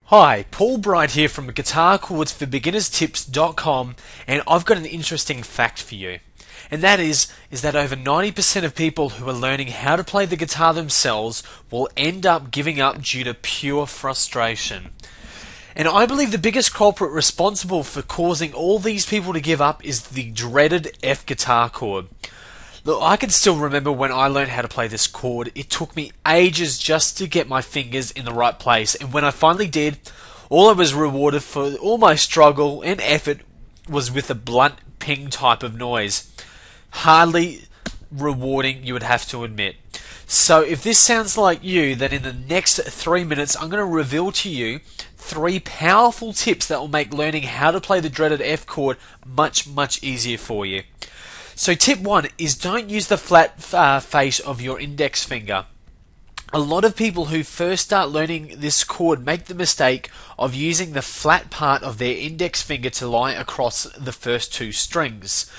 Hi, Paul Bright here from GuitarChordsForBeginnersTips.com, and I've got an interesting fact for you. And that is that over 90% of people who are learning how to play the guitar themselves will end up giving up due to pure frustration. And I believe the biggest culprit responsible for causing all these people to give up is the dreaded F guitar chord. Look, I can still remember when I learned how to play this chord. It took me ages just to get my fingers in the right place, and when I finally did, all I was rewarded for all my struggle and effort was with a blunt ping type of noise. Hardly rewarding, you would have to admit. So if this sounds like you, then in the next 3 minutes I'm going to reveal to you 3 powerful tips that will make learning how to play the dreaded F chord much easier for you. So tip 1 is don't use the flat face of your index finger. A lot of people who first start learning this chord make the mistake of using the flat part of their index finger to lie across the first 2 strings.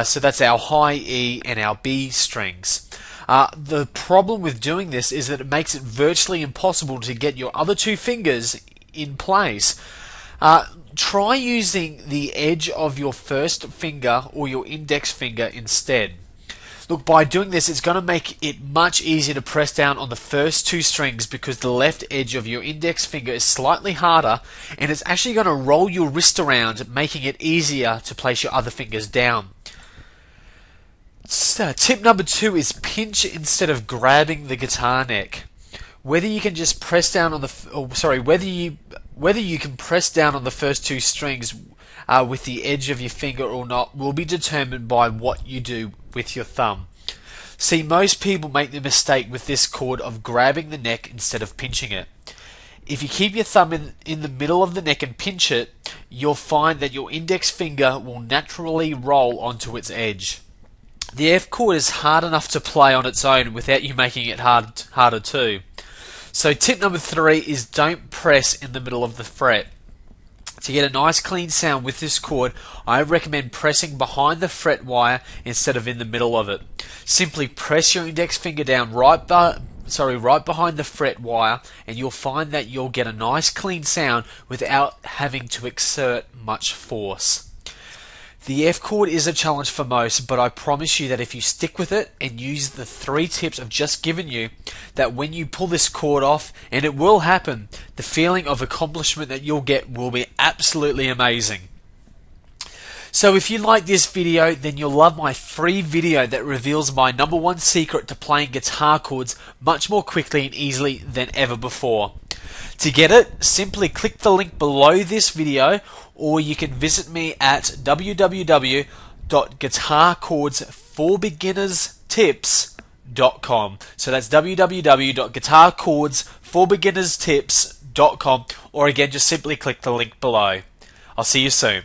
So that's our high E and our B strings. The problem with doing this is that it makes it virtually impossible to get your other 2 fingers in place. Try using the edge of your first finger or your index finger instead. Look, by doing this, it's going to make it much easier to press down on the first 2 strings because the left edge of your index finger is slightly harder, and it's actually going to roll your wrist around, making it easier to place your other fingers down. So, tip number 2 is pinch instead of grabbing the guitar neck. Whether you can just press down on whether you can press down on the first 2 strings with the edge of your finger or not will be determined by what you do with your thumb. See, most people make the mistake with this chord of grabbing the neck instead of pinching it. If you keep your thumb in the middle of the neck and pinch it, you'll find that your index finger will naturally roll onto its edge. The F chord is hard enough to play on its own without you making it harder too. So tip number 3 is don't press in the middle of the fret. To get a nice clean sound with this chord, I recommend pressing behind the fret wire instead of in the middle of it. Simply press your index finger down right behind the fret wire, and you'll find that you'll get a nice clean sound without having to exert much force. The F chord is a challenge for most, but I promise you that if you stick with it and use the 3 tips I've just given you, that when you pull this chord off, and it will happen, the feeling of accomplishment that you'll get will be absolutely amazing. So if you like this video, then you'll love my free video that reveals my #1 secret to playing guitar chords much more quickly and easily than ever before. To get it, simply click the link below this video, or you can visit me at www.guitarchordsforbeginnerstips.com. So that's www.guitarchordsforbeginnerstips.com, or again, just simply click the link below. I'll see you soon.